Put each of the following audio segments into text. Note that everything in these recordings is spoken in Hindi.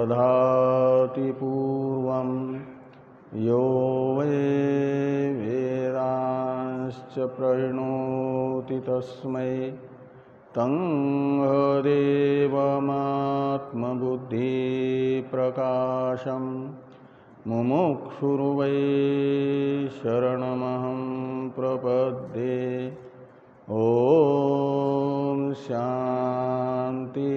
दधाति पूर्वं यो वै वेदांश्च प्रणोति तस्मै तं देवमात्मबुद्धिप्रकाशम् मुमुक्षुर्वै शरणमहं प्रपद्ये। ॐ शान्ति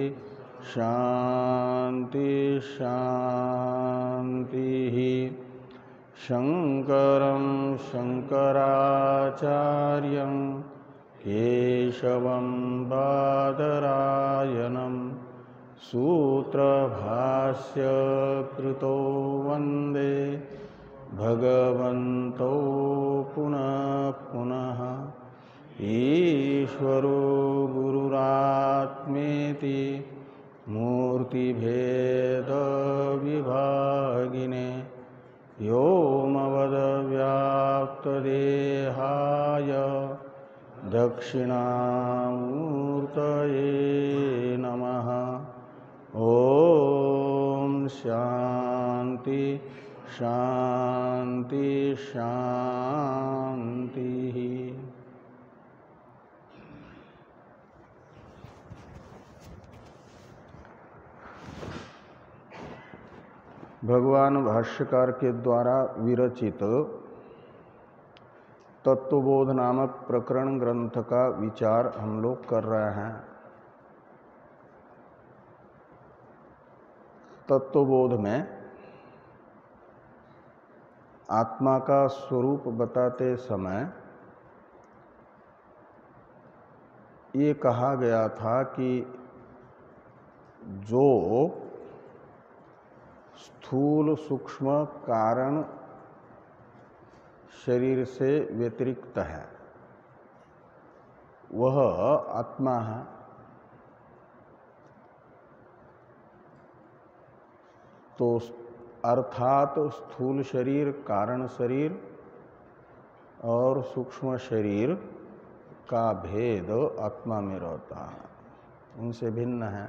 शान्ति शान्तिः। शङ्करं शङ्कराचार्यं केशवं बादरायणं सूत्रभाष्य कृतो वन्दे भगवन्तो पुनः पुनः। ईश्वरो गुरुरात्मेति मूर्तिभेदविभागिने व्योमवद्व्याप्तदेहाय दक्षिणामूर्तये नमः। ॐ शान्ति शान्ति शान्तिः। भगवान भाष्यकार के द्वारा विरचित तत्वबोध नामक प्रकरण ग्रंथ का विचार हम लोग कर रहे हैं। तत्वबोध में आत्मा का स्वरूप बताते समय ये कहा गया था कि जो स्थूल सूक्ष्म कारण शरीर से व्यतिरिक्त है वह आत्मा है। तो अर्थात स्थूल शरीर, कारण शरीर और सूक्ष्म शरीर का भेद आत्मा में रहता है, उनसे भिन्न है।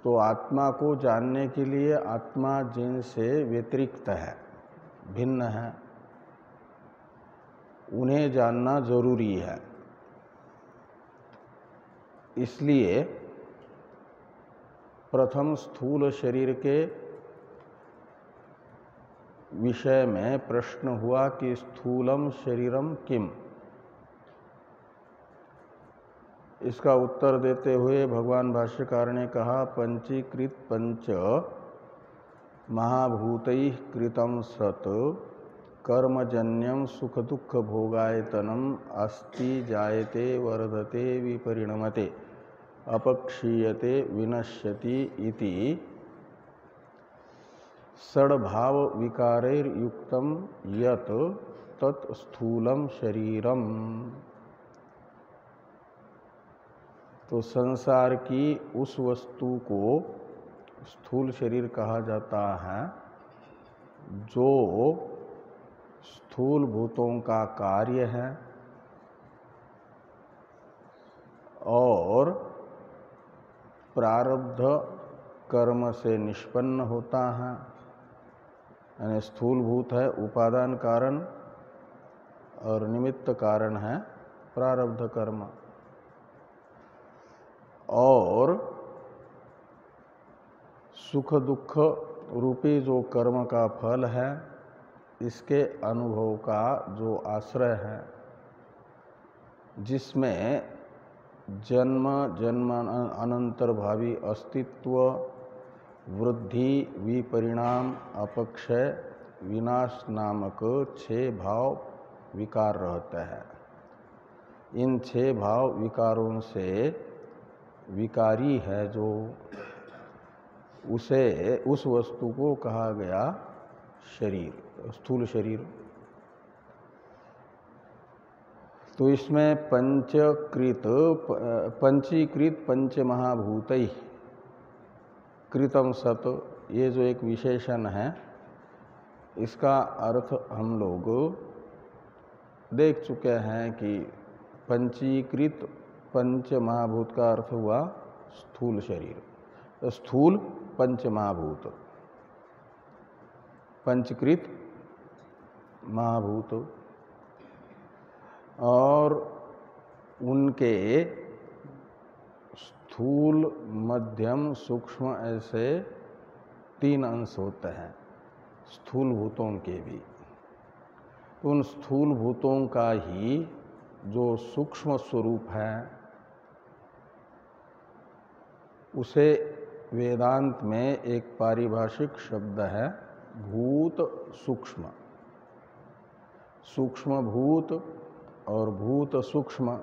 तो आत्मा को जानने के लिए आत्मा जिनसे व्यतिरिक्त है, भिन्न है, उन्हें जानना जरूरी है। इसलिए प्रथम स्थूल शरीर के विषय में प्रश्न हुआ कि स्थूलम शरीरम किम। इसका उत्तर देते हुए भगवान भाष्यकार ने कहा पंचीकृत पंच महाभूतैः कृतं सत कर्मजन्यम सुख दुख भोगायतनम अस्ति जायते वर्धते विपरिणमते अपक्षीयते विनश्यति इति षड्भाव विकारैर्युक्तं यत् तत् स्थूलम शरीरम। तो संसार की उस वस्तु को स्थूल शरीर कहा जाता है जो स्थूल भूतों का कार्य है और प्रारब्ध कर्म से निष्पन्न होता है। यानी स्थूल भूत है उपादान कारण और निमित्त कारण है प्रारब्ध कर्म। और सुख दुख रूपी जो कर्म का फल है, इसके अनुभव का जो आश्रय है, जिसमें जन्म जन्म अनंतर भावी अस्तित्व, वृद्धि, विपरिणाम, अपक्षय, विनाश नामक 6 भाव विकार रहते हैं। इन 6 भाव विकारों से विकारी है जो, उसे उस वस्तु को कहा गया शरीर, स्थूल शरीर। तो इसमें पंचीकृत पंच महाभूतैः कृतम सत, ये जो एक विशेषण है, इसका अर्थ हम लोग देख चुके हैं कि पंचीकृत पंच महाभूत का अर्थ हुआ स्थूल शरीर। तो स्थूल पंचमहाभूत, पंचकृत महाभूत, और उनके स्थूल मध्यम सूक्ष्म ऐसे 3 अंश होते हैं स्थूल भूतों के भी। तो उन स्थूल भूतों का ही जो सूक्ष्म स्वरूप है उसे वेदांत में एक पारिभाषिक शब्द है भूत सूक्ष्म। सूक्ष्म भूत और भूत सूक्ष्म,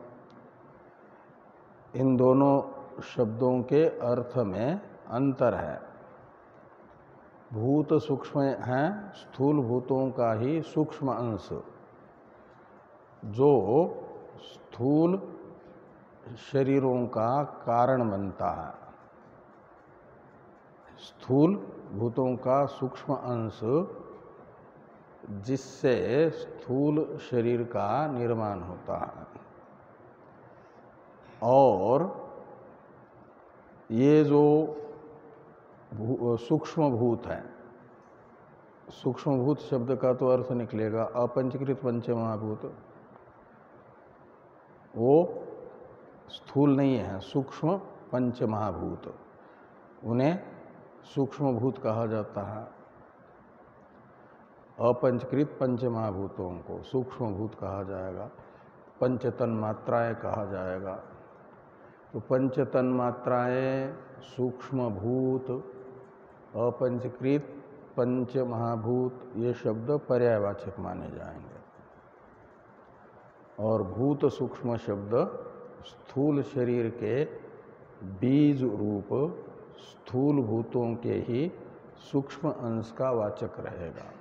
इन दोनों शब्दों के अर्थ में अंतर है। भूत सूक्ष्म हैं स्थूल भूतों का ही सूक्ष्म अंश, जो स्थूल शरीरों का कारण बनता है। स्थूल भूतों का सूक्ष्म अंश जिससे स्थूल शरीर का निर्माण होता है। और ये जो सूक्ष्म भूत है, सूक्ष्म भूत शब्द का तो अर्थ निकलेगा अपंचकृत पंचमहाभूत, वो स्थूल नहीं है, सूक्ष्म पंचमहाभूत, उन्हें सूक्ष्म भूत कहा जाता है। अपंचकृत पंचमहाभूतों को सूक्ष्म भूत कहा जाएगा, पंचतन मात्राएं कहा जाएगा। तो पंचतन मात्राएं, सूक्ष्म भूत, अपंचकृत पंच महाभूत, ये शब्द पर्यायवाचक माने जाएंगे। और भूत सूक्ष्म शब्द स्थूल शरीर के बीज रूप स्थूल भूतों के ही सूक्ष्म अंश का वाचक रहेगा।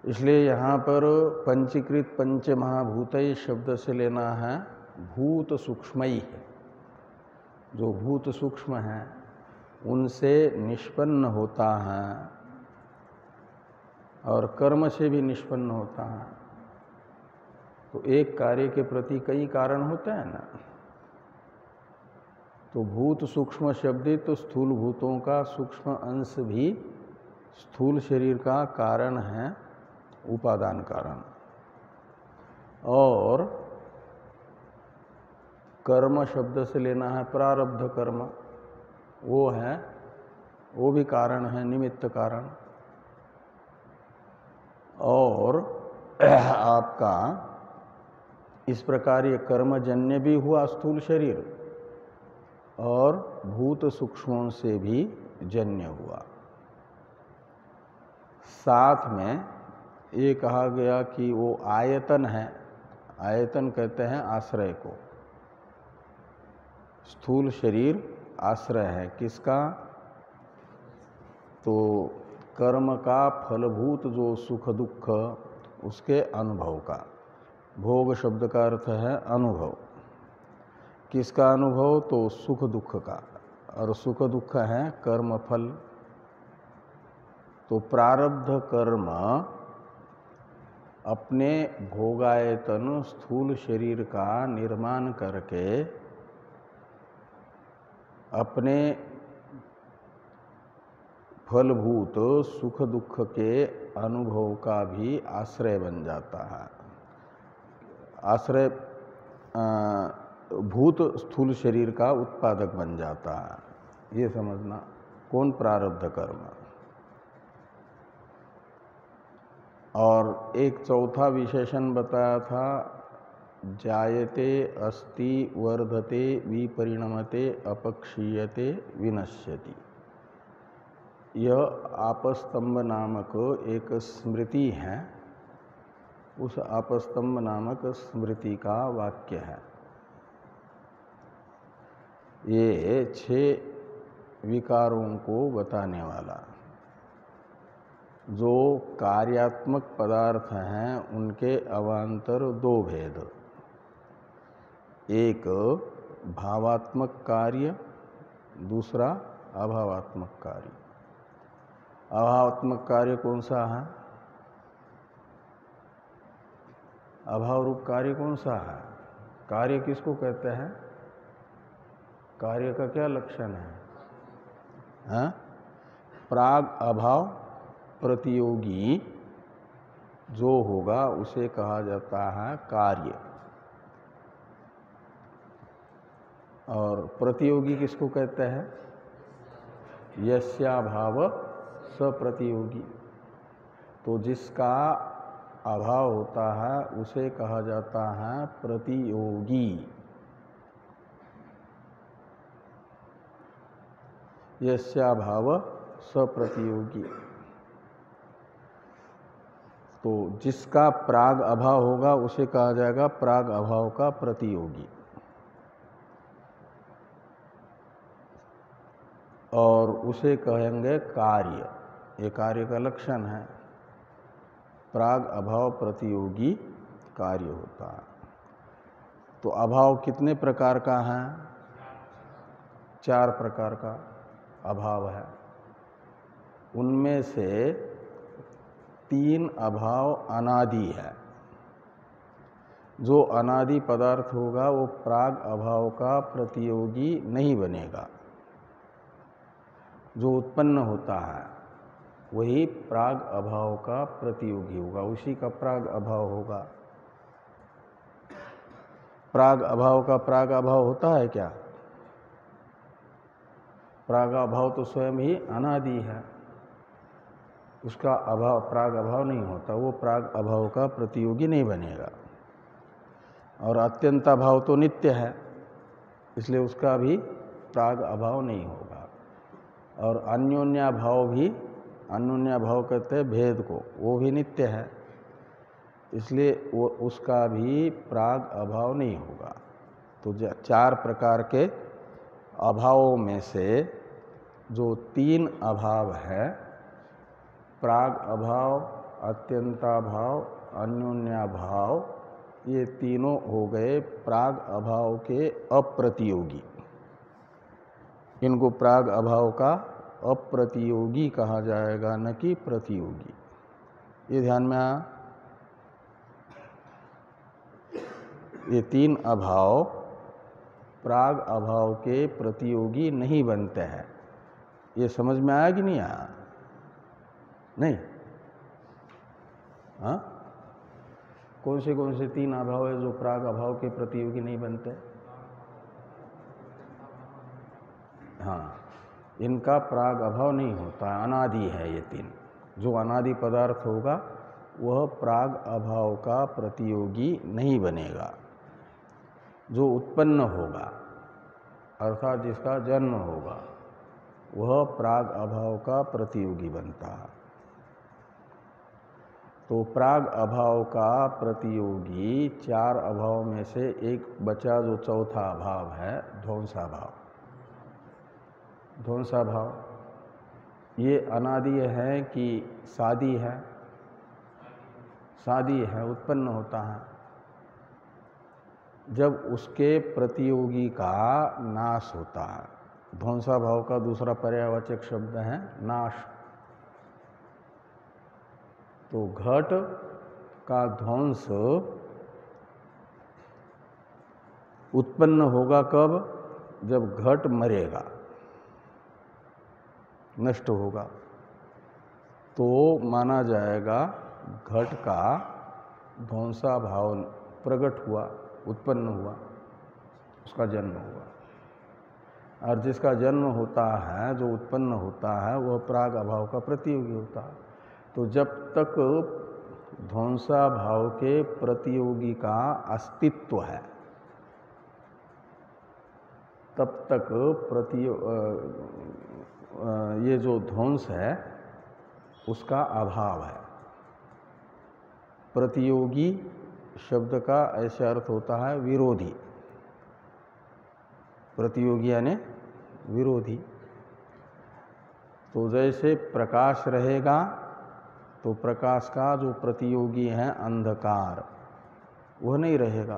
इसलिए यहाँ पर पंचीकृत पंच महाभूतई शब्द से लेना है भूत सूक्ष्मई। जो भूत सूक्ष्म हैं उनसे निष्पन्न होता है और कर्म से भी निष्पन्न होता है। तो एक कार्य के प्रति कई कारण होते हैं ना। तो भूत सूक्ष्म शब्दित तो स्थूल भूतों का सूक्ष्म अंश भी स्थूल शरीर का कारण है, उपादान कारण। और कर्म शब्द से लेना है प्रारब्ध कर्म, वो भी कारण है, निमित्त कारण। और आपका इस प्रकार ये कर्मजन्य भी हुआ स्थूल शरीर और भूत सूक्ष्मों से भी जन्य हुआ। साथ में ये कहा गया कि वो आयतन है। आयतन कहते हैं आश्रय को। स्थूल शरीर आश्रय है किसका? तो कर्म का फलभूत जो सुख दुख उसके अनुभव का। भोग शब्द का अर्थ है अनुभव। किसका अनुभव? तो सुख दुख का। और सुख दुख है कर्म फल। तो प्रारब्ध कर्म अपने भोगायतन स्थूल शरीर का निर्माण करके अपने फलभूत सुख दुख के अनुभव का भी आश्रय बन जाता है। आश्रय भूत स्थूल शरीर का उत्पादक बन जाता है। ये समझना। कौन? प्रारब्ध कर्म। और एक चौथा विशेषण बताया था, जायते अस्ति वर्धते विपरिणमते अपक्षीयते विनश्यति। यह आपस्तंभ नामक एक स्मृति है। उस आपस्तंभ नामक स्मृति का वाक्य है। ये 6 विकारों को बताने वाला। जो कार्यात्मक पदार्थ हैं उनके अवान्तर 2 भेद। एक भावात्मक कार्य, दूसरा अभावात्मक कार्य। अभावात्मक कार्य कौन सा है? अभाव रूप कार्य कौन सा है? कार्य किसको कहते हैं? कार्य का क्या लक्षण है? हाँ? प्राग अभाव प्रतियोगी जो होगा उसे कहा जाता है कार्य। और प्रतियोगी किसको कहते हैं? यस्याभाव सप्रतियोगी। तो जिसका अभाव होता है उसे कहा जाता है प्रतियोगी। यस्याभाव सप्रतियोगी। तो जिसका प्राग अभाव होगा उसे कहा जाएगा प्राग अभाव का प्रतियोगी। और उसे कहेंगे कार्य। ये कार्य का लक्षण है। प्राग अभाव प्रतियोगी कार्य होता है। तो अभाव कितने प्रकार का है? 4 प्रकार का अभाव है। उनमें से 3 अभाव अनादि है। जो अनादि पदार्थ होगा वो प्राग अभाव का प्रतियोगी नहीं बनेगा। जो उत्पन्न होता है वही प्राग अभाव का प्रतियोगी होगा, उसी का प्राग अभाव होगा। प्राग अभाव का प्राग अभाव होता है क्या? प्राग अभाव तो स्वयं ही अनादि है, उसका अभाव प्राग अभाव नहीं होता, वो प्राग अभाव का प्रतियोगी नहीं बनेगा। और अत्यंत अभाव तो नित्य है, इसलिए उसका भी प्राग अभाव नहीं होगा। और अन्योन्याभाव भी, अन्योन्याभाव कहते हैं भेद को, वो भी नित्य है, इसलिए वो उसका भी प्राग अभाव नहीं होगा। तो 4 प्रकार के अभावों में से जो 3 अभाव है, प्राग अभाव, अत्यंताभाव, अन्योन्याभाव, ये तीनों हो गए प्राग अभाव के अप्रतियोगी। इनको प्राग अभाव का अप्रतियोगी कहा जाएगा, न कि प्रतियोगी। ये ध्यान में आया। ये 3 अभाव प्राग अभाव के प्रतियोगी नहीं बनते हैं। ये समझ में आया कि नहीं आया? नहीं? हाँ? कौन से 3 अभाव है जो प्राग अभाव के प्रतियोगी नहीं बनते? हाँ, इनका प्राग अभाव नहीं होता, अनादि है ये 3। जो अनादि पदार्थ होगा वह प्राग अभाव का प्रतियोगी नहीं बनेगा। जो उत्पन्न होगा अर्थात जिसका जन्म होगा वह प्राग अभाव का प्रतियोगी बनता है। तो प्राग अभाव का प्रतियोगी 4 अभाव में से एक बचा, जो चौथा अभाव है ध्वंसाभाव। ध्वंसाभाव ये अनादि है कि सादी है? सादी है, उत्पन्न होता है। जब उसके प्रतियोगी का नाश होता है। ध्वंसाभाव का दूसरा पर्यायवाचक शब्द है नाश। तो घट का ध्वंस उत्पन्न होगा कब? जब घट मरेगा, नष्ट होगा, तो माना जाएगा घट का ध्वंसाभाव प्रकट हुआ, उत्पन्न हुआ, उसका जन्म हुआ। और जिसका जन्म होता है, जो उत्पन्न होता है, वह प्राग अभाव का प्रतियोगी होता है। तो जब तक ध्वंसाभाव के प्रतियोगी का अस्तित्व है तब तक ये जो ध्वंस है उसका अभाव है। प्रतियोगी शब्द का ऐसे अर्थ होता है विरोधी। प्रतियोगी यानी विरोधी। तो जैसे प्रकाश रहेगा तो प्रकाश का जो प्रतियोगी है अंधकार, वह नहीं रहेगा।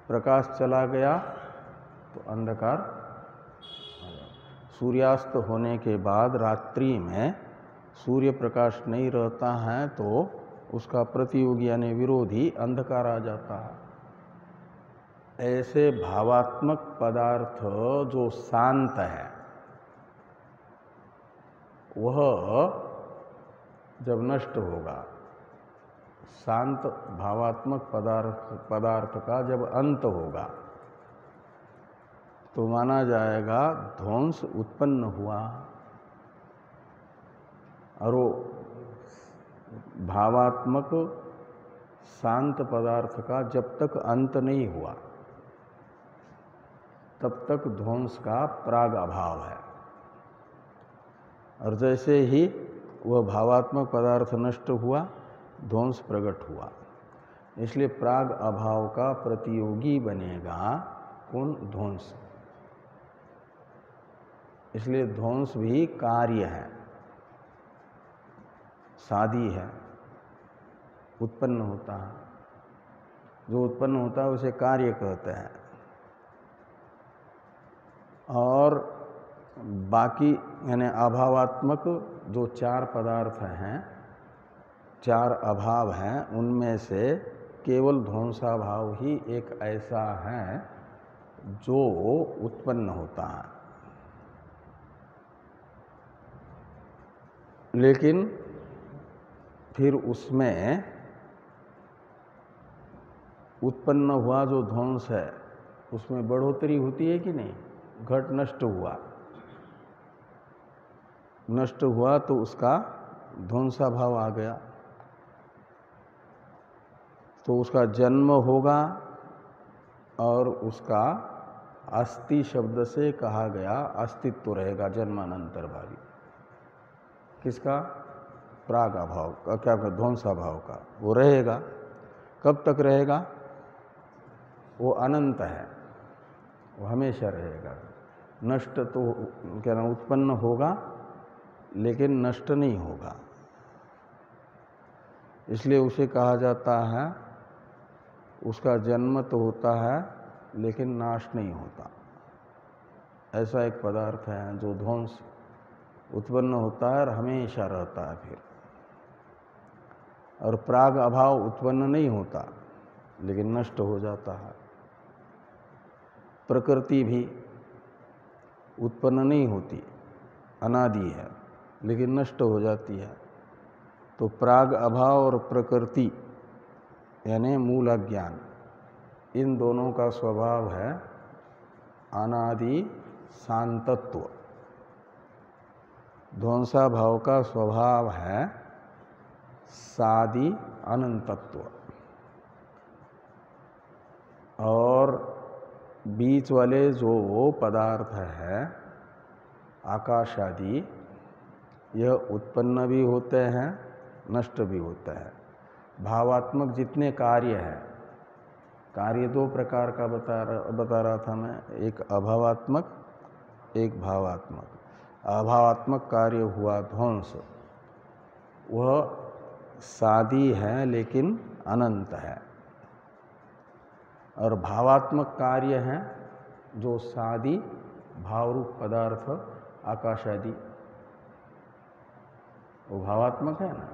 प्रकाश चला गया तो अंधकार। सूर्यास्त होने के बाद रात्रि में सूर्य प्रकाश नहीं रहता है तो उसका प्रतियोगी यानी विरोधी अंधकार आ जाता है। ऐसे भावात्मक पदार्थ जो शांत है वह जब नष्ट होगा, शांत भावात्मक पदार्थ का जब अंत होगा तो माना जाएगा ध्वंस उत्पन्न हुआ। और वो भावात्मक शांत पदार्थ का जब तक अंत नहीं हुआ तब तक ध्वंस का प्राग अभाव है। और जैसे ही वह भावात्मक पदार्थ नष्ट हुआ ध्वंस प्रकट हुआ। इसलिए प्राग अभाव का प्रतियोगी बनेगा कौन? ध्वंस। इसलिए ध्वंस भी कार्य है, सादी है, उत्पन्न होता है। जो उत्पन्न होता है उसे कार्य कहते हैं। और बाकी यानी अभावात्मक जो चार पदार्थ हैं, चार अभाव हैं, उनमें से केवल ध्वंसाभाव ही एक ऐसा है जो उत्पन्न होता है। लेकिन फिर उसमें उत्पन्न हुआ जो ध्वंस है उसमें बढ़ोतरी होती है कि नहीं? घट नष्ट हुआ, नष्ट हुआ तो उसका ध्वंसाभाव आ गया, तो उसका जन्म होगा। और उसका अस्थि शब्द से कहा गया अस्तित्व रहेगा जन्मानंतर भावी। किसका? प्राग अभाव का, क्या का? ध्वंसाभाव का। वो रहेगा। कब तक रहेगा? वो अनंत है, वो हमेशा रहेगा। नष्ट तो क्या नाम उत्पन्न होगा लेकिन नष्ट नहीं होगा। इसलिए उसे कहा जाता है उसका जन्म तो होता है लेकिन नाश नहीं होता। ऐसा एक पदार्थ है जो ध्वंस उत्पन्न होता है और हमेशा रहता है फिर। और प्राग अभाव उत्पन्न नहीं होता लेकिन नष्ट हो जाता है। प्रकृति भी उत्पन्न नहीं होती, अनादि है, लेकिन नष्ट हो जाती है। तो प्राग अभाव और प्रकृति यानी मूल अज्ञान, इन दोनों का स्वभाव है अनादि शांतत्व। ध्वंसाभाव का स्वभाव है सादि अनंतत्व। और बीच वाले जो पदार्थ है आकाश आदि, यह उत्पन्न भी होते हैं नष्ट भी होते हैं। भावात्मक जितने कार्य हैं, कार्य दो प्रकार का बता रहा था मैं, एक अभावात्मक एक भावात्मक। अभावात्मक कार्य हुआ ध्वंस, वह सादी है लेकिन अनंत है। और भावात्मक कार्य हैं जो सादी भावरूप पदार्थ आकाश आदि, वो भावात्मक है ना,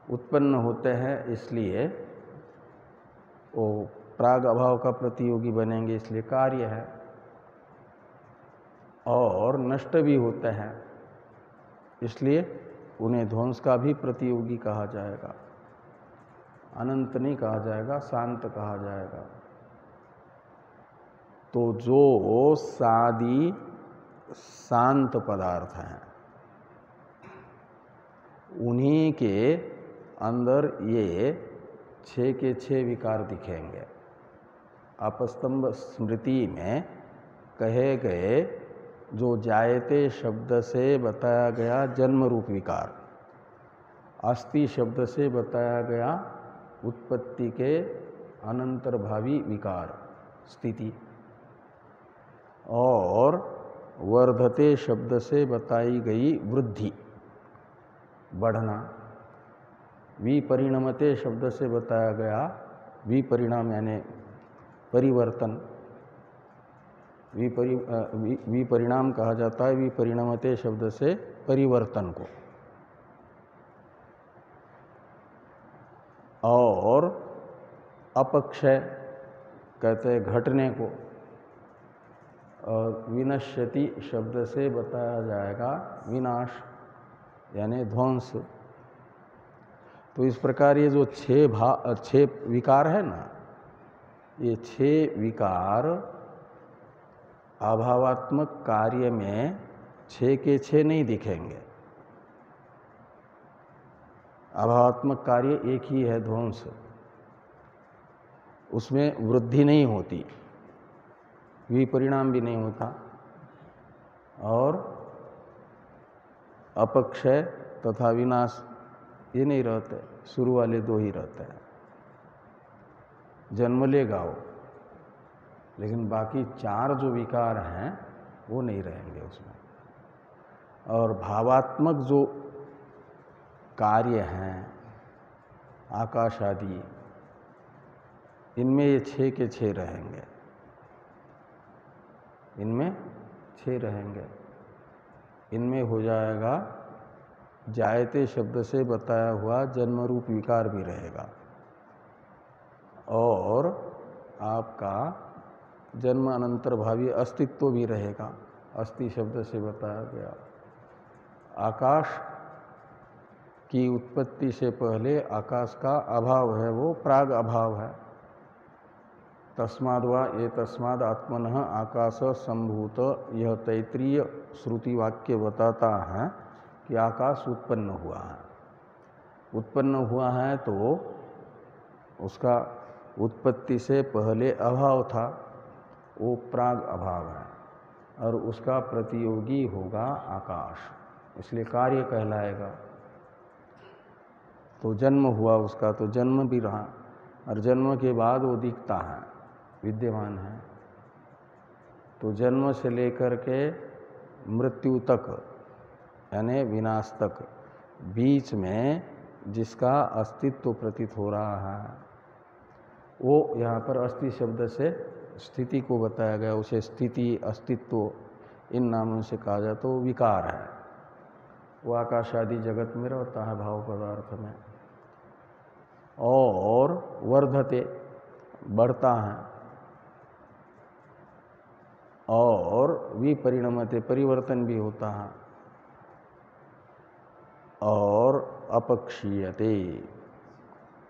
उत्पन्न होते हैं। इसलिए वो प्राग अभाव का प्रतियोगी बनेंगे, इसलिए कार्य है। और नष्ट भी होते हैं, इसलिए उन्हें ध्वंस का भी प्रतियोगी कहा जाएगा। अनंत नहीं कहा जाएगा, शांत कहा जाएगा। तो जो सादी शांत पदार्थ हैं उन्हीं के अंदर ये 6 के 6 विकार दिखेंगे। अपस्तंभ स्मृति में कहे गए जो जायते शब्द से बताया गया जन्म रूप विकार, अस्ति शब्द से बताया गया उत्पत्ति के अनंतर्भावी विकार स्थिति, और वर्धते शब्द से बताई गई वृद्धि बढ़ना, विपरिणमते शब्द से बताया गया विपरिणाम यानी परिवर्तन, विपरिणाम कहा जाता है विपरिणमते शब्द से परिवर्तन को। और अपक्षय कहते हैं घटने को, और विनश्यति शब्द से बताया जाएगा विनाश यानी ध्वंस। तो इस प्रकार ये जो छह विकार है ना, ये छह विकार अभावात्मक कार्य में छह के छह नहीं दिखेंगे। अभावात्मक कार्य एक ही है ध्वंस, उसमें वृद्धि नहीं होती, विपरिणाम भी नहीं होता, और अपक्षय तथा विनाश ये नहीं रहते, शुरू वाले दो ही रहते हैं। जन्म ले गाओ, लेकिन बाकी चार जो विकार हैं वो नहीं रहेंगे उसमें। और भावात्मक जो कार्य हैं आकाश आदि, इनमें ये छह के छह रहेंगे, इनमें छह रहेंगे। इनमें हो जाएगा जायते शब्द से बताया हुआ जन्म रूप विकार भी रहेगा, और आपका जन्म अनंतर भावी अस्तित्व भी रहेगा, अस्ति शब्द से बताया गया। आकाश की उत्पत्ति से पहले आकाश का अभाव है, वो प्राग अभाव है। तस्माद् वा ये तस्माद् आत्मनः आकाश संभूत, यह तैत्रीय श्रुति वाक्य बताता है कि आकाश उत्पन्न हुआ है। उत्पन्न हुआ है तो उसका उत्पत्ति से पहले अभाव था, वो प्राग अभाव है, और उसका प्रतियोगी होगा आकाश, इसलिए कार्य कहलाएगा। तो जन्म हुआ उसका, तो जन्म भी रहा, और जन्म के बाद वो दिखता है, विद्यमान है। तो जन्म से लेकर के मृत्यु तक यानी विनाश तक बीच में जिसका अस्तित्व प्रतीत हो रहा है, वो यहाँ पर अस्थि शब्द से स्थिति को बताया गया। उसे स्थिति अस्तित्व इन नामों से कहा जाए तो विकार है, वो आकाश आदि जगत में रहता है भाव पदार्थ में। और वर्धते बढ़ता है, और विपरिणमते परिवर्तन भी होता है, और अपक्षीयते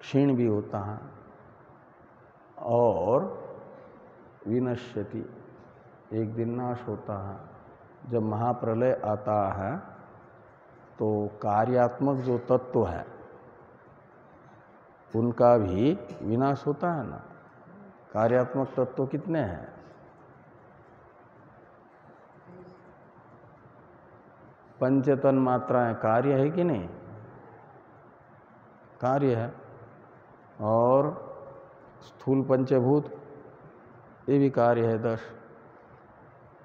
क्षीण भी होता है, और विनश्यति एक दिन नाश होता है। जब महाप्रलय आता है तो कार्यात्मक जो तत्व है उनका भी विनाश होता है ना। कार्यात्मक तत्व कितने हैं? पंचतन मात्राएं कार्य है कि नहीं? कार्य है। और स्थूल पंचभूत ये भी कार्य है 10,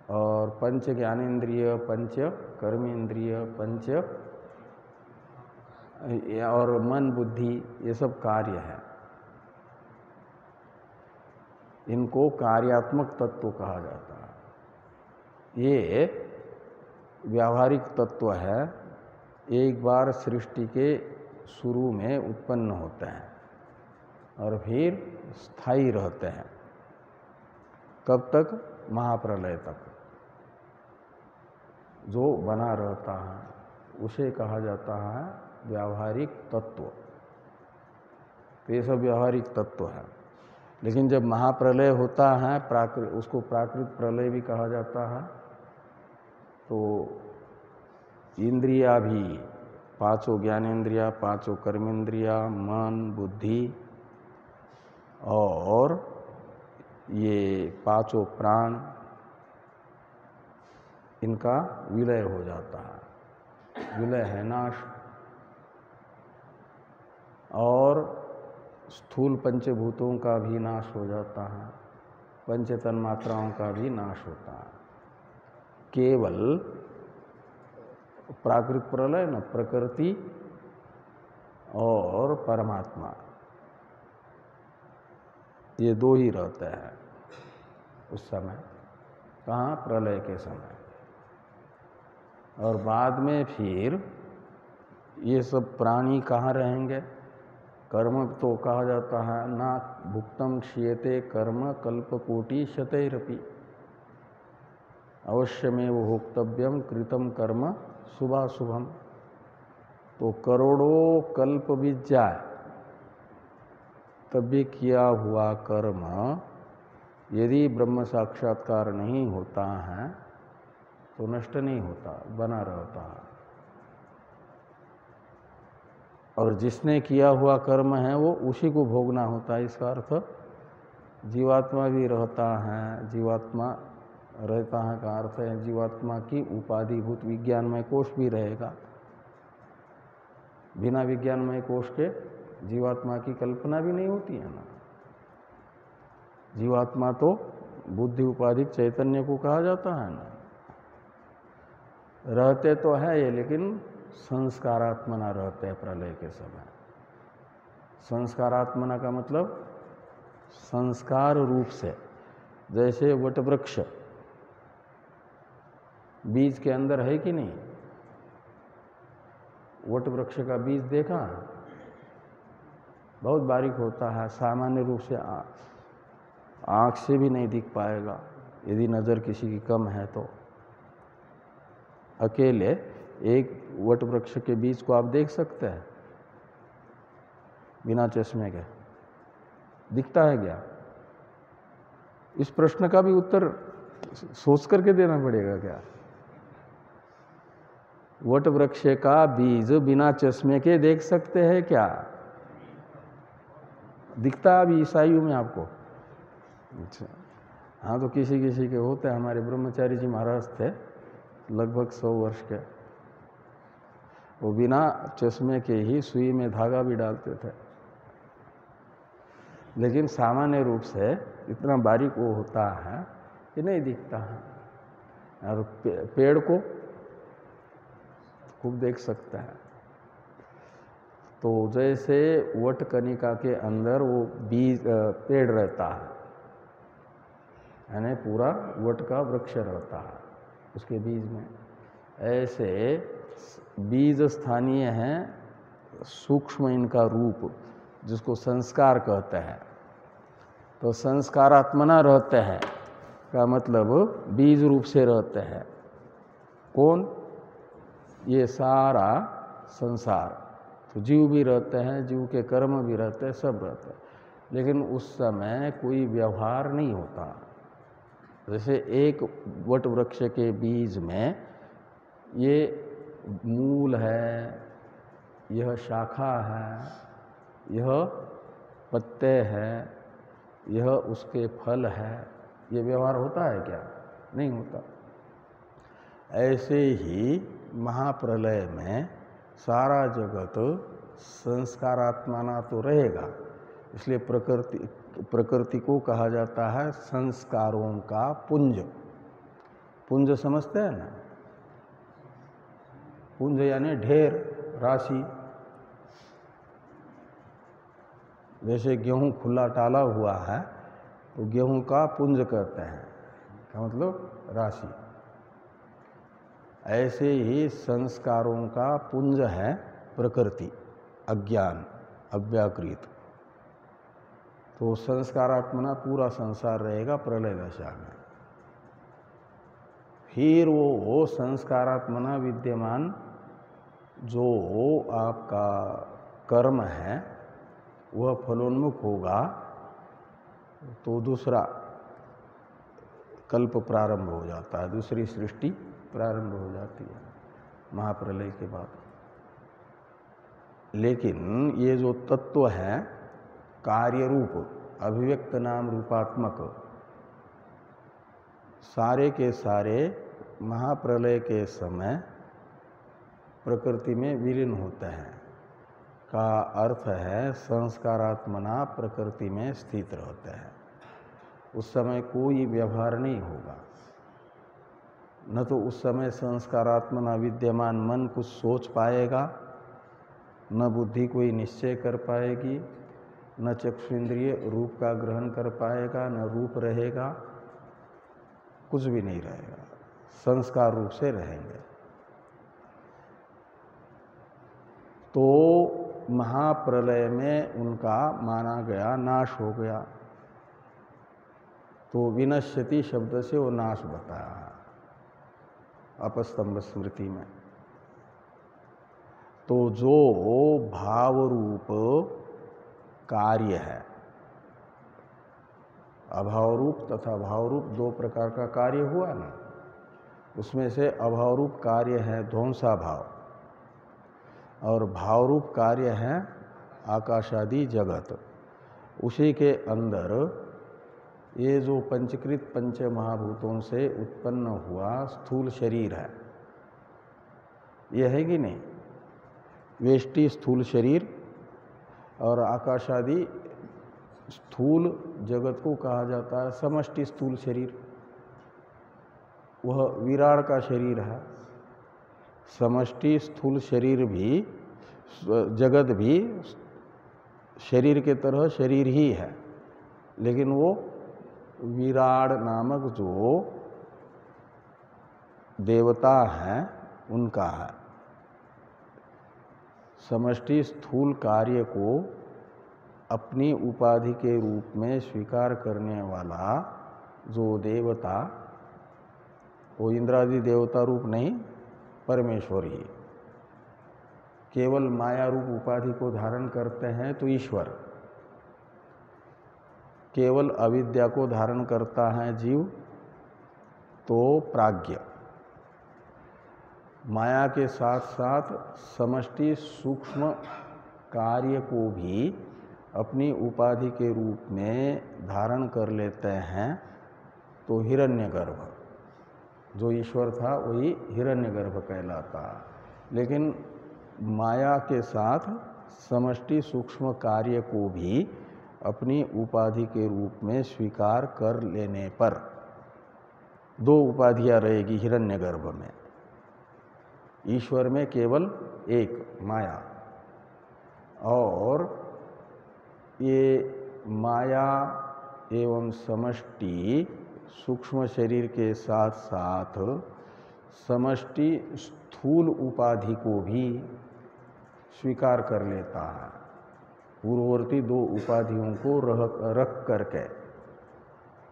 और पंच ज्ञानेन्द्रिय, पंच कर्मेंद्रिय, पंच और मन बुद्धि, ये सब कार्य है। इनको कार्यात्मक तत्व कहा जाता है। ये व्यावहारिक तत्व है, एक बार सृष्टि के शुरू में उत्पन्न होते हैं और फिर स्थायी रहते हैं। कब तक? महाप्रलय तक जो बना रहता है उसे कहा जाता है व्यावहारिक तत्व। तो ये सब व्यावहारिक तत्व है। लेकिन जब महाप्रलय होता है, उसको प्राकृत प्रलय भी कहा जाता है, तो इंद्रिया भी, पांचों ज्ञानेन्द्रिया, पांचों कर्मेंद्रिया, मन बुद्धि और ये पांचों प्राण, इनका विलय हो जाता है। विलय है नाश। और स्थूल पंचभूतों का भी नाश हो जाता है, पंचतन मात्राओं का भी नाश होता है। केवल प्राकृत प्रलय न, प्रकृति और परमात्मा, ये दो ही रहते हैं उस समय। कहाँ? प्रलय के समय। और बाद में फिर ये सब प्राणी कहाँ रहेंगे? कर्म तो कहा जाता है ना भुक्तम क्षीयते कर्म कल्पकोटि शतैरपि, अवश्यमेव भोक्तव्यम कृतम कर्म शुभाशुभम। तो करोड़ों कल्प बीत जाए तब भी किया हुआ कर्म यदि ब्रह्म साक्षात्कार नहीं होता है तो नष्ट नहीं होता, बना रहता है। और जिसने किया हुआ कर्म है वो उसी को भोगना होता है। इसका अर्थ जीवात्मा भी रहता है, जीवात्मा रहता है का अर्थ है जीवात्मा की उपाधिभूत विज्ञानमय कोश भी रहेगा। बिना विज्ञानमय कोश के जीवात्मा की कल्पना भी नहीं होती है ना। जीवात्मा तो बुद्धि उपाधिक चैतन्य को कहा जाता है ना। रहते तो है ये, लेकिन संस्कारात्मना रहते हैं प्रलय के समय। संस्कारात्मना का मतलब संस्कार रूप से, जैसे वटवृक्ष बीज के अंदर है कि नहीं। वटवृक्ष का बीज देखा, बहुत बारीक होता है, सामान्य रूप से आँख से भी नहीं दिख पाएगा यदि नज़र किसी की कम है तो। अकेले एक वटवृक्ष के बीज को आप देख सकते हैं बिना चश्मे के, दिखता है क्या? इस प्रश्न का भी उत्तर सोच करके देना पड़ेगा क्या? वटवृक्ष का बीज बिना चश्मे के देख सकते हैं क्या? दिखता है अभी ईसाइयों में आपको? अच्छा, हाँ, तो किसी किसी के होते हैं। हमारे ब्रह्मचारी जी महाराज थे लगभग 100 वर्ष के, वो बिना चश्मे के ही सुई में धागा भी डालते थे, लेकिन सामान्य रूप से इतना बारीक वो होता है कि नहीं दिखता है। और पेड़ को खूब देख सकता है। तो जैसे वट कनिका के अंदर वो बीज पेड़ रहता है, यानी पूरा वट का वृक्ष रहता है उसके बीज में, ऐसे बीज स्थानीय हैं, सूक्ष्म इनका रूप जिसको संस्कार कहते हैं। तो संस्कारात्मना रहते हैं का मतलब बीज रूप से रहते हैं। कौन? ये सारा संसार। तो जीव भी रहते हैं, जीव के कर्म भी रहते हैं, सब रहते हैं, लेकिन उस समय कोई व्यवहार नहीं होता। जैसे एक वट वृक्ष के बीज में ये मूल है, यह शाखा है, यह पत्ते हैं, यह उसके फल है, ये व्यवहार होता है क्या? नहीं होता। ऐसे ही महाप्रलय में सारा जगत संस्कारात्मना तो रहेगा, इसलिए प्रकृति को कहा जाता है संस्कारों का पुंज। पुंज समझते हैं ना? पुंज यानी ढेर, राशि। जैसे गेहूं खुला टाला हुआ है तो गेहूं का पुंज कहते हैं, का मतलब राशि। ऐसे ही संस्कारों का पुंज है प्रकृति, अज्ञान, अव्याकृत। तो संस्कारात्मना पूरा संसार रहेगा प्रलय दशा में। फिर वो संस्कारात्मना विद्यमान जो आपका कर्म है वह फलोन्मुख होगा, तो दूसरा कल्प प्रारंभ हो जाता है, दूसरी सृष्टि प्रारंभ हो जाती है महाप्रलय के बाद। लेकिन ये जो तत्व है कार्य रूप, अभिव्यक्त नाम रूपात्मक, सारे के सारे महाप्रलय के समय प्रकृति में विलीन होते हैं, का अर्थ है संस्कारात्मना प्रकृति में स्थित रहते हैं। उस समय कोई व्यवहार नहीं होगा, न तो उस समय संस्कारात्मना विद्यमान मन कुछ सोच पाएगा, न बुद्धि कोई निश्चय कर पाएगी, न चक्षुन्द्रिय रूप का ग्रहण कर पाएगा, न रूप रहेगा, कुछ भी नहीं रहेगा, संस्कार रूप से रहेंगे। तो महाप्रलय में उनका माना गया नाश हो गया, तो विनश्यति शब्द से वो नाश बताया है अपस्तंभ स्मृति में। तो जो भाव रूप कार्य है, अभाव रूप तथा भाव रूप दो प्रकार का कार्य हुआ ना, उसमें से अभाव रूप कार्य है ध्वंसा भाव और भाव रूप कार्य है आकाशादि जगत। उसी के अंदर ये जो पंचकृत पंच महाभूतों से उत्पन्न हुआ स्थूल शरीर है, ये है कि नहीं, वेष्टि स्थूल शरीर और आकाशादि स्थूल जगत को कहा जाता है समष्टि स्थूल शरीर। वह विराट का शरीर है। समष्टि स्थूल शरीर भी, जगत भी शरीर के तरह शरीर ही है, लेकिन वो विराट नामक जो देवता हैं उनका है। समष्टि स्थूल कार्य को अपनी उपाधि के रूप में स्वीकार करने वाला जो देवता, वो इंद्रादि देवता रूप नहीं, परमेश्वर ही। केवल माया रूप उपाधि को धारण करते हैं तो ईश्वर, केवल अविद्या को धारण करता है जीव तो प्राज्ञ। माया के साथ साथ समष्टि सूक्ष्म कार्य को भी अपनी उपाधि के रूप में धारण कर लेते हैं तो हिरण्यगर्भ, जो ईश्वर था वही हिरण्यगर्भ कहलाता। लेकिन माया के साथ समष्टि सूक्ष्म कार्य को भी अपनी उपाधि के रूप में स्वीकार कर लेने पर दो उपाधियां रहेगी हिरण्यगर्भ में। ईश्वर में केवल एक माया, और ये माया एवं समष्टि सूक्ष्म शरीर के साथ साथ समष्टि स्थूल उपाधि को भी स्वीकार कर लेता है। पूर्ववर्ती दो उपाधियों को रख करके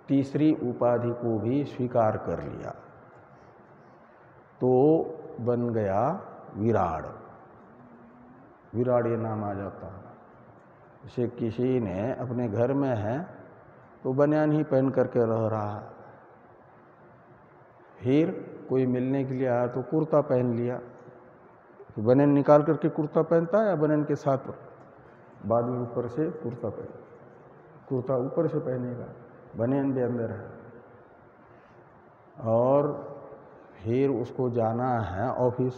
तीसरी उपाधि को भी स्वीकार कर लिया तो बन गया विराट। विराट ये नाम आ जाता है। जैसे किसी ने अपने घर में है तो बनियान ही पहन करके रह रहा है, फिर कोई मिलने के लिए आया तो कुर्ता पहन लिया, तो बनियान निकाल करके कुर्ता पहनता है या बनियान के साथ बाद में ऊपर से कुर्ता कुर्ता ऊपर से पहनेगा, बनियान भी अंदर है। और फिर उसको जाना है ऑफिस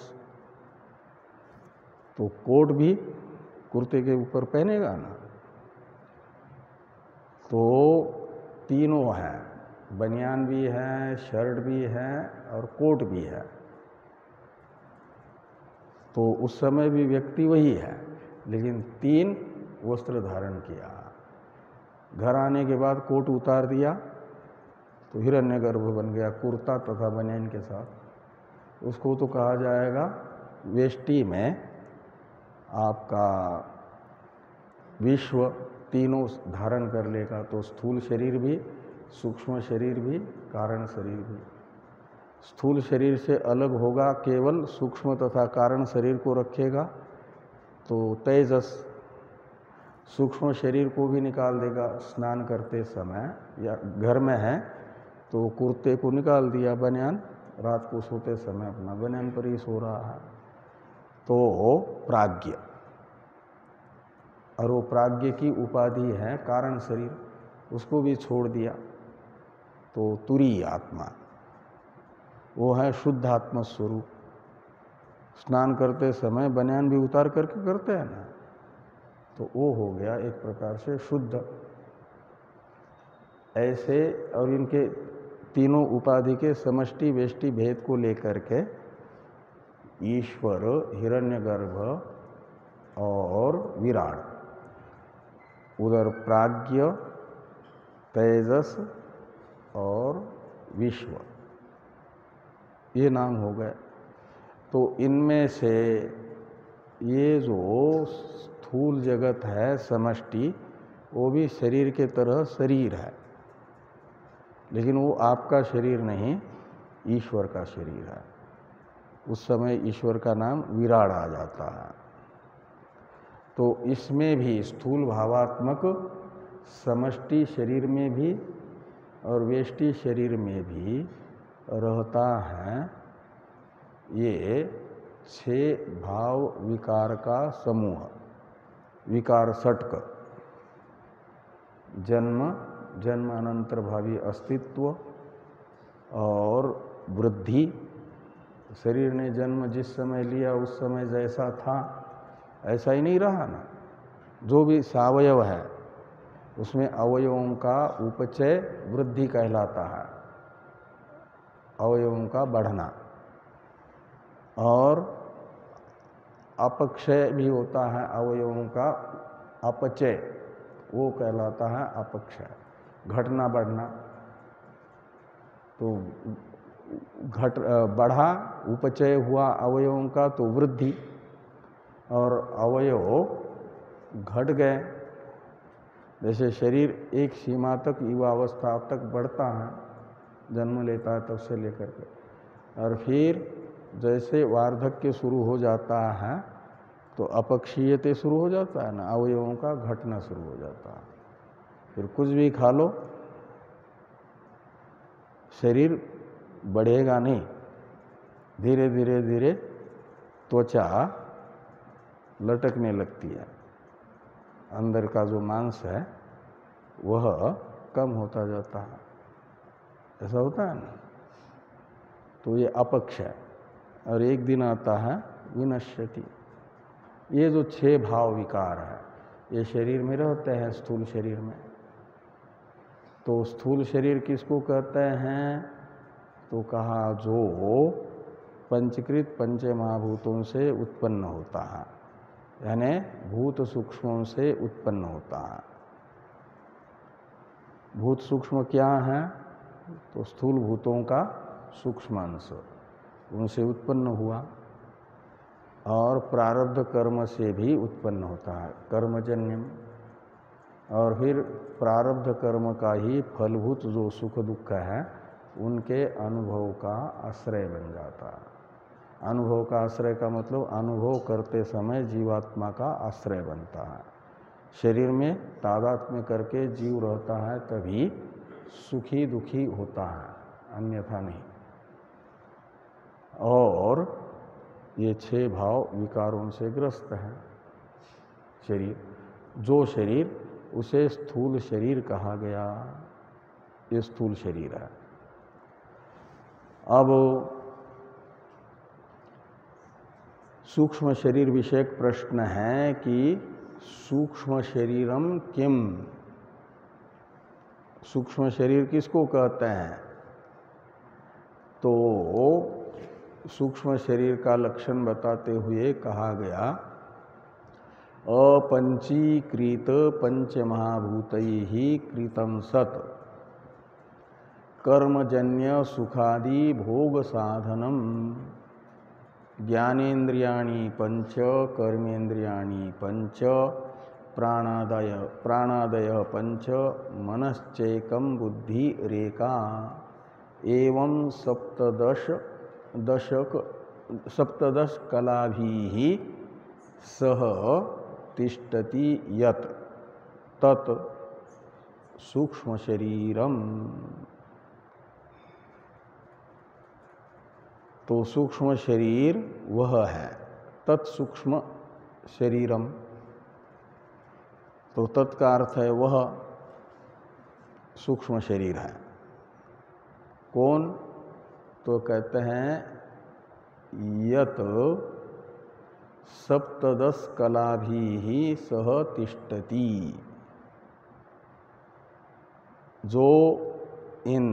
तो कोट भी कुर्ते के ऊपर पहनेगा ना। तो तीनों हैं, बनियान भी है, शर्ट भी है और कोट भी है। तो उस समय भी व्यक्ति वही है, लेकिन तीन वस्त्र धारण किया। घर आने के बाद कोट उतार दिया तो हिरण्यगर्भ बन गया कुर्ता तथा बनियान के साथ। उसको तो कहा जाएगा वेष्टि में आपका विश्व तीनों धारण कर लेगा, तो स्थूल शरीर भी, सूक्ष्म शरीर भी, कारण शरीर भी। स्थूल शरीर से अलग होगा, केवल सूक्ष्म तथा कारण शरीर को रखेगा तो तेजस सूक्ष्म शरीर को भी निकाल देगा। स्नान करते समय या घर में है तो कुर्ते को निकाल दिया, बनियान, रात को सोते समय अपना बनियान पर ही सो रहा है, तो प्राज्ञ। और वो प्राज्ञ की उपाधि है कारण शरीर, उसको भी छोड़ दिया तो तुरीय आत्मा, वो है शुद्ध आत्म स्वरूप। स्नान करते समय बनियान भी उतार करके करते हैं ना, तो वो हो गया एक प्रकार से शुद्ध। ऐसे और इनके तीनों उपाधि के समष्टि वेष्टि भेद को लेकर के ईश्वर, हिरण्यगर्भ और विराट, उधर प्राज्ञ, तेजस और विश्व, ये नाम हो गए। तो इनमें से ये जो स्थूल जगत है समष्टि, वो भी शरीर के तरह शरीर है, लेकिन वो आपका शरीर नहीं, ईश्वर का शरीर है। उस समय ईश्वर का नाम विराट आ जाता है। तो इसमें भी स्थूल भावात्मक समष्टि शरीर में भी और वेष्टि शरीर में भी रहता है ये 6 भाव विकार का समूह, विकार षटक। जन्म अनंतर भावी अस्तित्व और वृद्धि। शरीर ने जन्म जिस समय लिया उस समय जैसा था ऐसा ही नहीं रहा ना। जो भी सावयव है उसमें अवयवों का उपचय वृद्धि कहलाता है, अवयवों का बढ़ना। और अपक्षय भी होता है अवयवों का अपचय, वो कहलाता है अपक्षय, घटना बढ़ना। तो बढ़ा, उपचय हुआ अवयवों का तो वृद्धि, और अवयव घट गए। जैसे शरीर एक सीमा तक युवावस्था तक बढ़ता है, जन्म लेता है तब से लेकर के, और फिर जैसे वार्धक्य शुरू हो जाता है तो अपक्षीयते शुरू हो जाता है ना, अवयवों का घटना शुरू हो जाता है। फिर कुछ भी खा लो शरीर बढ़ेगा नहीं, धीरे धीरे धीरे त्वचा लटकने लगती है, अंदर का जो मांस है वह कम होता जाता है, ऐसा होता है ना। तो ये अपक्षय, और एक दिन आता है विनश्यति। ये जो 6 भाव विकार है ये शरीर में रहते हैं, स्थूल शरीर में। तो स्थूल शरीर किसको कहते हैं? तो कहा जो पंचकृत पंच महाभूतों से उत्पन्न होता है, यानी भूत सूक्ष्मों से उत्पन्न होता है। भूत सूक्ष्म क्या है? तो स्थूल भूतों का सूक्ष्म अंश उनसे उत्पन्न हुआ, और प्रारब्ध कर्म से भी उत्पन्न होता है, कर्मजन्यम। और फिर प्रारब्ध कर्म का ही फलभूत जो सुख दुख है उनके अनुभव का आश्रय बन जाता है। अनुभव का आश्रय का मतलब अनुभव करते समय जीवात्मा का आश्रय बनता है। शरीर में तादात्म्य करके जीव रहता है तभी सुखी दुखी होता है, अन्यथा नहीं। और ये 6 भाव विकारों से ग्रस्त है शरीर। जो शरीर उसे स्थूल शरीर कहा गया, ये स्थूल शरीर है। अब सूक्ष्म शरीर विषयक प्रश्न है कि सूक्ष्म शरीरम किम, सूक्ष्म शरीर किसको कहते हैं? तो सूक्ष्म शरीर का लक्षण बताते हुए कहा गया अपंचीकृत पंचमहाभूतैहि कृतं सत् कर्मजन्य सुखादि भोग साधनम ज्ञानेन्द्रियाणि पंच कर्मेन्द्रियाणि पंच प्राणादय पंच मनश्चैकं बुद्धि रेका एवं सप्तदश कलाभिः सह तिष्ठति यत् तत् सूक्ष्म शरीरम। तो सूक्ष्म शरीर वह है, तत्सूक्ष्म शरीरम। तो तत् का अर्थ है वह सूक्ष्म शरीर है। कौन? तो कहते हैं यत सप्तदश कलाभिः सह तिष्ठति, जो इन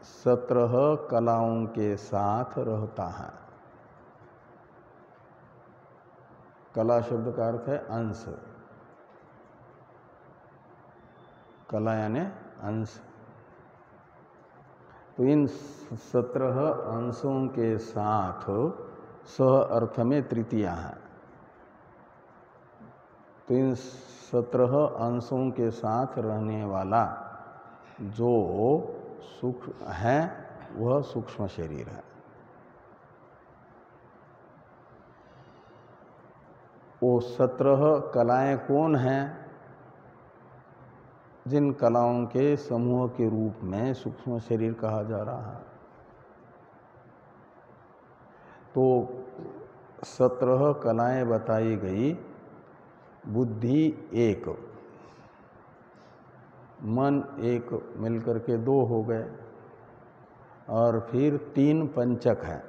17 कलाओं के साथ रहता है। कला शब्द का अर्थ है अंश, कला यानी अंश। तो इन 17 अंशों के साथ सह अर्थ में तृतीया है, तो इन 17 अंशों के साथ रहने वाला जो सूक्ष्म है वह सूक्ष्म शरीर है। वो 17 कलाएं कौन हैं? जिन कलाओं के समूह के रूप में सूक्ष्म शरीर कहा जा रहा है। तो 17 कलाएं बताई गई, बुद्धि एक, मन एक, मिलकर के 2 हो गए, और फिर 3 पंचक हैं।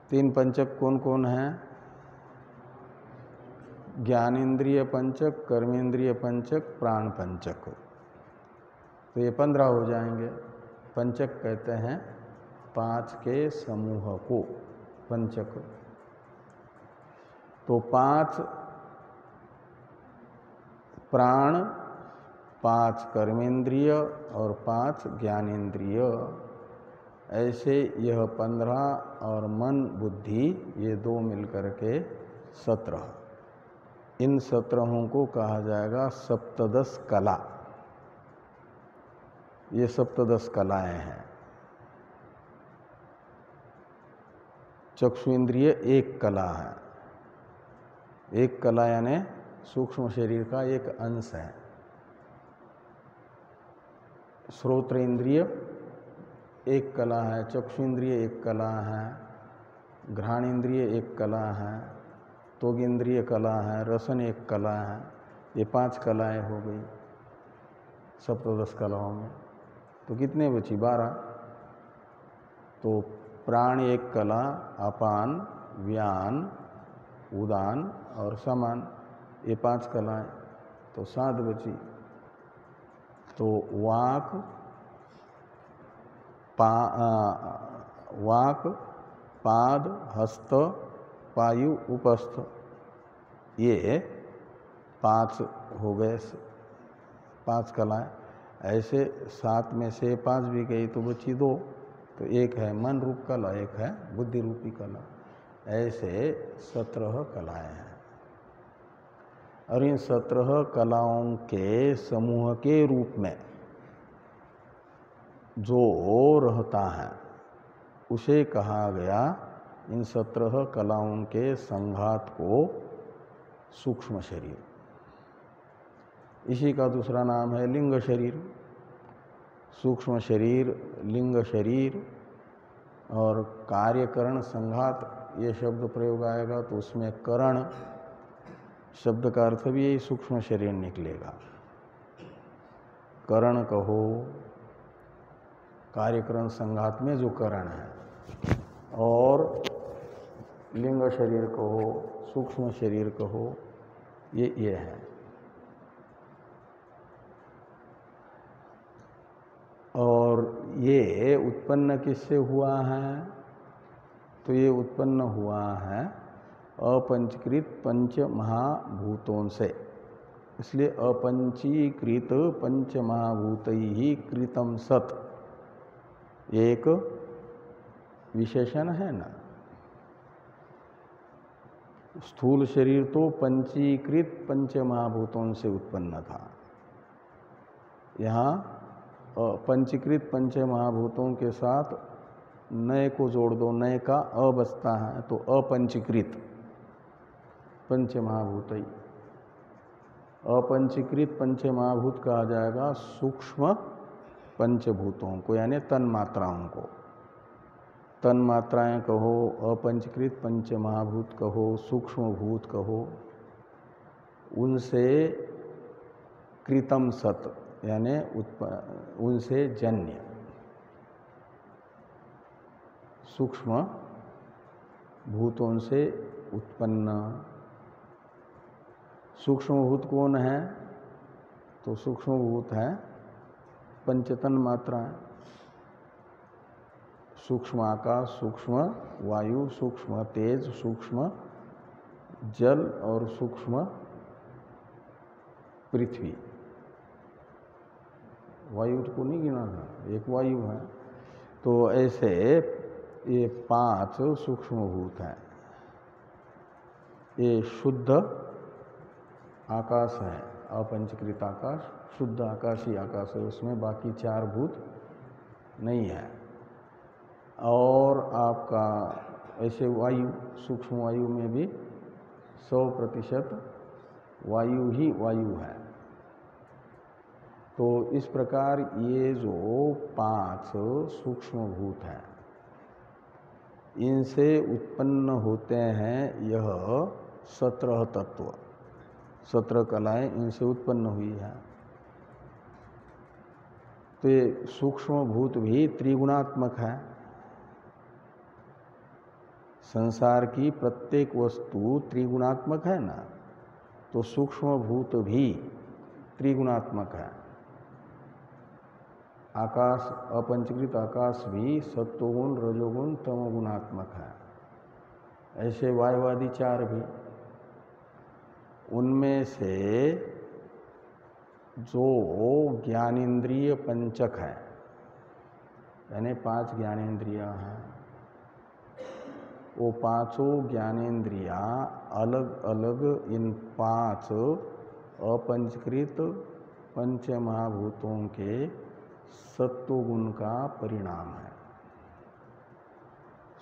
3 पंचक कौन कौन हैं? ज्ञानेन्द्रिय पंचक, कर्मेंद्रिय पंचक, प्राण पंचक। तो ये 15 हो जाएंगे। पंचक कहते हैं 5 के समूह को पंचक। तो 5 प्राण, 5 कर्मेंद्रिय और 5 ज्ञानेन्द्रिय, ऐसे यह 15 और मन बुद्धि ये 2 मिलकर के 17। इन 17 को कहा जाएगा सप्तदश कला। ये सप्तदश कलाएं हैं। चक्षुइंद्रिय एक कला है। एक कला यानी सूक्ष्म शरीर का एक अंश है। श्रोत्र इंद्रिय एक कला है, चक्षुइंद्रिय एक कला है, घ्राण इंद्रिय एक कला है, त्वग इंद्रिय कला है, रसन एक कला है। ये 5 कलाएं हो गई सप्तदश कलाओं में। तो कितने बची? 12। तो प्राण एक कला, अपान, व्यान, उदान और समान, ये 5 कलाएं, तो 7 बची। तो वाक, पाद, हस्त, पायु, उपस्थ, ये 5 हो गए, 5 कलाएं। ऐसे 7 में से 5 भी गई तो बची 2। तो एक है मन रूप कला, एक है बुद्धि रूपी कला। ऐसे 17 कलाएं हैं। और इन 17 कलाओं के समूह के रूप में जो रहता है उसे कहा गया, इन 17 कलाओं के संघात को, सूक्ष्म शरीर। इसी का दूसरा नाम है लिंग शरीर। सूक्ष्म शरीर, लिंग शरीर और कार्यकरण संघात, ये शब्द प्रयोग आएगा तो उसमें करण शब्द का अर्थ भी यही सूक्ष्म शरीर निकलेगा। करण कहो, कार्यकरण संघात में जो करण है, और लिंग शरीर कहो, सूक्ष्म शरीर कहो, ये है। और ये उत्पन्न किससे हुआ है? तो ये उत्पन्न हुआ है अपंचीकृत पंच महाभूतों से। इसलिए अपंचीकृत पंच महाभूत ही कृतम सत एक विशेषण है ना। स्थूल शरीर तो पंचीकृत पंच महाभूतों से उत्पन्न था। यहाँ पंचीकृत पंच महाभूतों के साथ नए को जोड़ दो, नए का अ बचता है, तो अपंचीकृत पंच महाभूत ही। अपंचीकृत पंच महाभूत कहा जाएगा सूक्ष्म पंचभूतों को, यानी तन मात्राओं को। तन मात्राएं कहो, अपंचीकृत पंच महाभूत कहो, सूक्ष्म भूत कहो, उनसे कृतम सत यानी उनसे जन्य सूक्ष्म भूतों से उत्पन्न। सूक्ष्म भूत कौन है? तो सूक्ष्म भूत है पंचतन मात्राएं। सूक्ष्म आकाश, सूक्ष्म वायु, सूक्ष्म तेज, सूक्ष्म जल और सूक्ष्म पृथ्वी। वायु को नहीं गिना था, एक वायु है। तो ऐसे ये 5 सूक्ष्म भूत हैं। ये शुद्ध आकाश है, अपंचकृत आकाश, शुद्ध आकाश ही आकाश है, उसमें बाकी चार भूत नहीं है। और आपका ऐसे वायु, सूक्ष्म वायु में भी 100% वायु ही वायु है। तो इस प्रकार ये जो 5 सूक्ष्म भूत हैं, इनसे उत्पन्न होते हैं यह 17 तत्व, 17 कलाएं इनसे उत्पन्न हुई है। तो ये सूक्ष्म भूत भी त्रिगुणात्मक है। संसार की प्रत्येक वस्तु त्रिगुणात्मक है ना, तो सूक्ष्म भूत भी त्रिगुणात्मक है। आकाश, अपंचकृत आकाश भी सत्वगुण, रजोगुण, तमोगुणात्मक है। ऐसे वायुवादी चार भी, उनमें से जो ज्ञानेन्द्रिय पंचक है, यानी 5 ज्ञानेन्द्रियां हैं, वो पांचों ज्ञानेन्द्रियां अलग अलग इन 5 अपंचकृत पंचमहाभूतों के सत्वगुण का परिणाम है।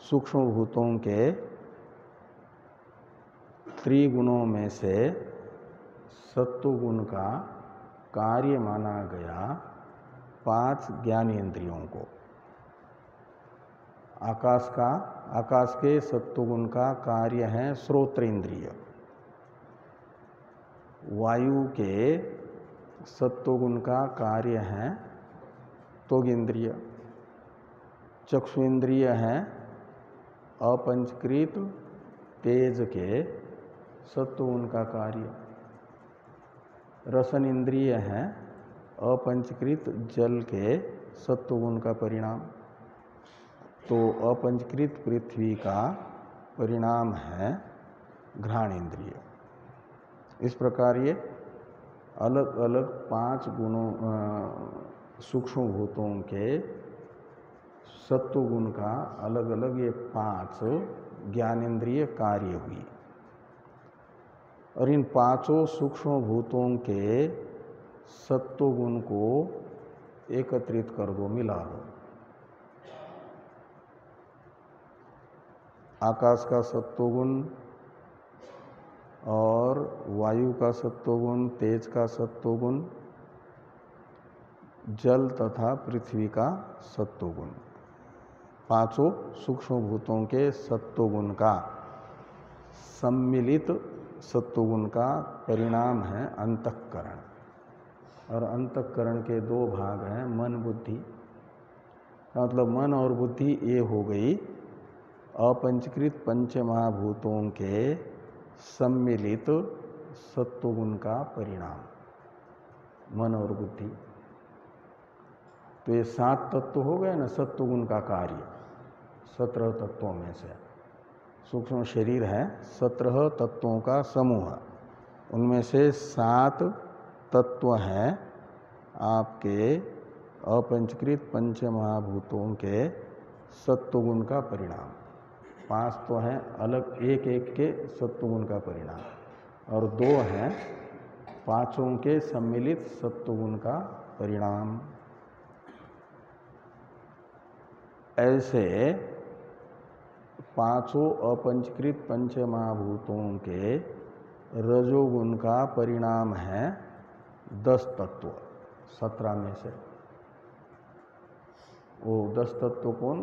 सूक्ष्म भूतों के त्रिगुणों में से सत्वगुण का कार्य माना गया 5 ज्ञानेन्द्रियों को। आकाश के सत्वगुण का कार्य है श्रोत्रेंद्रिय, वायु के सत्वगुण का कार्य है त्वगिंद्रिय, चक्षुइंद्रिय है अपंचकृत तेज के सत्वगुण का कार्य, रसन इंद्रिय है अपंचकृत जल के सत्वगुण का परिणाम। तो अपंचकृत पृथ्वी का परिणाम है घ्राण इंद्रिय। इस प्रकार ये अलग अलग 5 गुणों सूक्ष्म भूतों के सत्वगुण का अलग अलग ये 5 ज्ञानेन्द्रिय कार्य हुई। और इन 5 सूक्ष्म भूतों के सत्वगुण को एकत्रित कर दो, मिला लो। आकाश का सत्वगुण और वायु का सत्वगुण, तेज का सत्वगुण, जल तथा पृथ्वी का सत्वगुण, 5 सूक्ष्म भूतों के सत्वगुण का सम्मिलित सत्वगुण का परिणाम है अंतःकरण। और अंतःकरण के 2 भाग हैं, मन बुद्धि। मतलब मन और बुद्धि ये हो गई अपंचकृत पंचमहाभूतों के सम्मिलित सत्वगुण का परिणाम, मन और बुद्धि। तो ये 7 तत्व हो गए ना सत्वगुण का कार्य, 17 तत्वों में से। सूक्ष्म शरीर है 17 तत्वों का समूह, उनमें से 7 तत्व हैं आपके अपंचकृत पंचमहाभूतों के सत्वगुण का परिणाम। 5 तो हैं अलग एक एक के सत्वगुण का परिणाम, और 2 हैं 5 के सम्मिलित सत्वगुण का परिणाम। ऐसे 5 अपंचकृत पंचमहाभूतों के रजोगुण का परिणाम है 10 तत्व 17 में से। वो 10 तत्व कौन?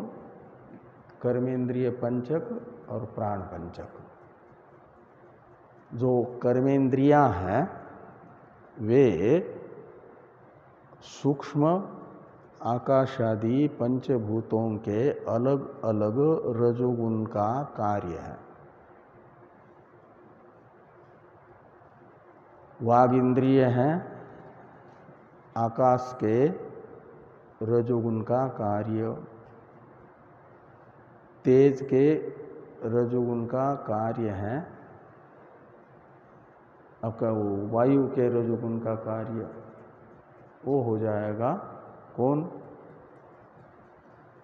कर्मेंद्रिय पंचक और प्राण पंचक। जो कर्मेंद्रियां हैं वे सूक्ष्म आकाशादि पंचभूतों के अलग अलग रजोगुण का कार्य है। वाग इंद्रिय है आकाश के रजोगुण का कार्य, तेज के रजोगुण का कार्य है आपका वो वायु के रजोगुण का कार्य। वो हो जाएगा कौन?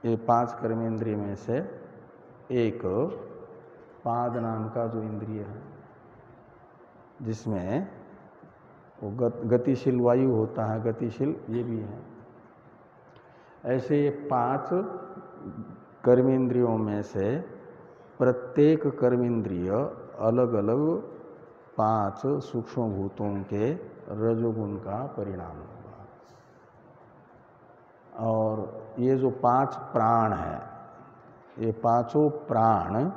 ये 5 कर्मेंद्रिय में से एक पाद नाम का जो इंद्रिय है, जिसमें वो गतिशील वायु होता है, गतिशील ये भी है। ऐसे ये 5 कर्मेंद्रियों में से प्रत्येक कर्मेंद्रिय अलग अलग 5 सूक्ष्म भूतों के रजोगुण का परिणाम होगा। और ये जो 5 प्राण है, ये पांचों प्राण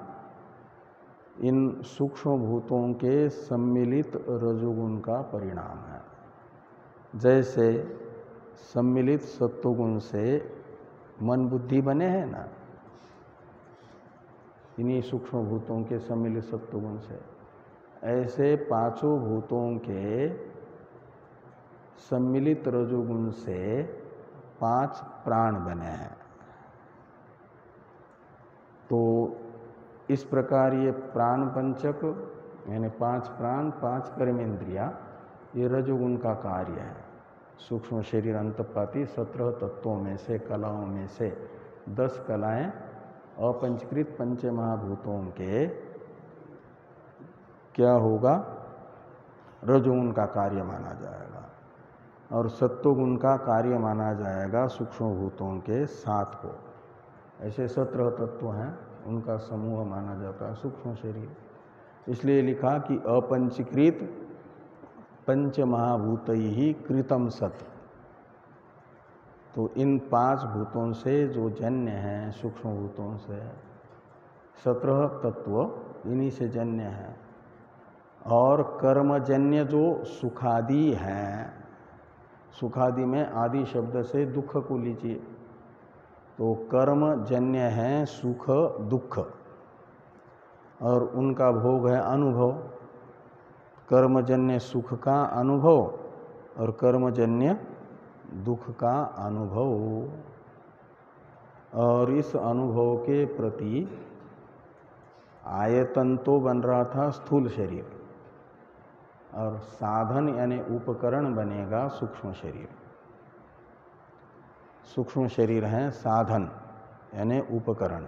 इन सूक्ष्म भूतों के सम्मिलित रजोगुण का परिणाम है। जैसे सम्मिलित सत्वगुण से मन बुद्धि बने हैं ना, इन्हीं सूक्ष्म भूतों के सम्मिलित सत्वगुण से, ऐसे पांचों भूतों के सम्मिलित रजोगुण से 5 प्राण बने हैं। तो इस प्रकार ये प्राण पंचक यानी 5 प्राण 5 कर्मेंद्रिया, ये रजोगुण का कार्य है। सूक्ष्म शरीर अंतपाती 17 तत्वों में से, कलाओं में से 10 कलाएं अपंचकृत पंच महाभूतों के क्या होगा, रजोगुण का कार्य माना जाएगा, और सत्वगुण का कार्य माना जाएगा सूक्ष्म भूतों के 7 को। ऐसे 17 तत्व हैं, उनका समूह माना जाता है सूक्ष्म शरीर। इसलिए लिखा कि अपंचीकृत पंच महाभूतैहि कृतम सत। तो इन 5 भूतों से जो जन्य हैं, सूक्ष्म भूतों से 17 तत्व इन्हीं से जन्य हैं। और कर्मजन्य जो सुखादि हैं, सुखादि में आदि शब्द से दुख को लीजिए, तो कर्मजन्य है सुख दुख, और उनका भोग है अनुभव। कर्मजन्य सुख का अनुभव और कर्मजन्य दुख का अनुभव, और इस अनुभव के प्रति आयतन तो बन रहा था स्थूल शरीर, और साधन यानी उपकरण बनेगा सूक्ष्म शरीर। सूक्ष्म शरीर है साधन यानी उपकरण।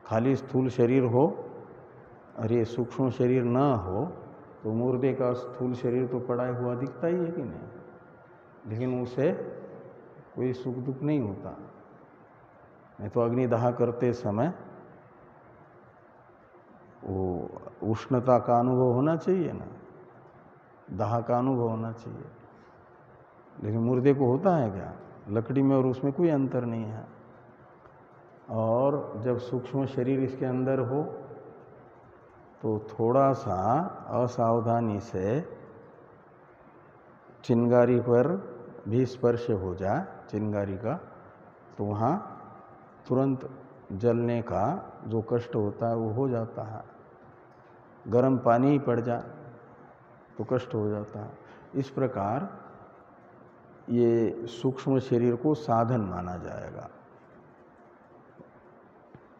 खाली स्थूल शरीर हो और ये सूक्ष्म शरीर न हो तो मुर्दे का स्थूल शरीर तो पड़ा हुआ दिखता ही है कि नहीं, लेकिन उसे कोई सुख दुख नहीं होता। नहीं तो अग्निदाह करते समय वो उष्णता का अनुभव होना चाहिए ना, दाह का अनुभव होना चाहिए, लेकिन मुर्दे को होता है क्या? लकड़ी में और उसमें कोई अंतर नहीं है। और जब सूक्ष्म शरीर इसके अंदर हो तो थोड़ा सा असावधानी से चिंगारी पर भी स्पर्श हो जाए, चिंगारी का, तो वहाँ तुरंत जलने का जो कष्ट होता है वो हो जाता है। गर्म पानी ही पड़ जाए तो कष्ट हो जाता है। इस प्रकार ये सूक्ष्म शरीर को साधन माना जाएगा।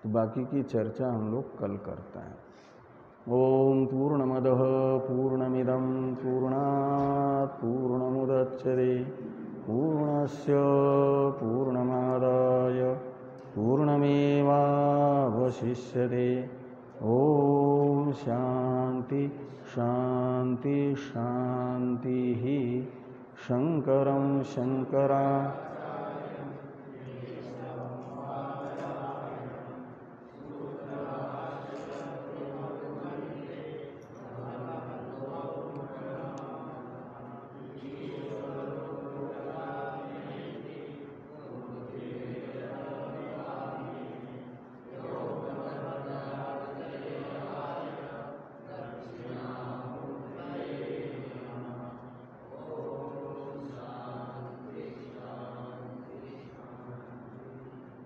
तो बाकी की चर्चा हम लोग कल करते हैं। ओम पूर्णमदः पूर्णमिदं पूर्णात् पूर्णमुदच्यते पूर्णस्य पूर्णमादाय पूर्णमेवावशिष्यते। ओम शांति शांति शांति। शंकरं शंकरा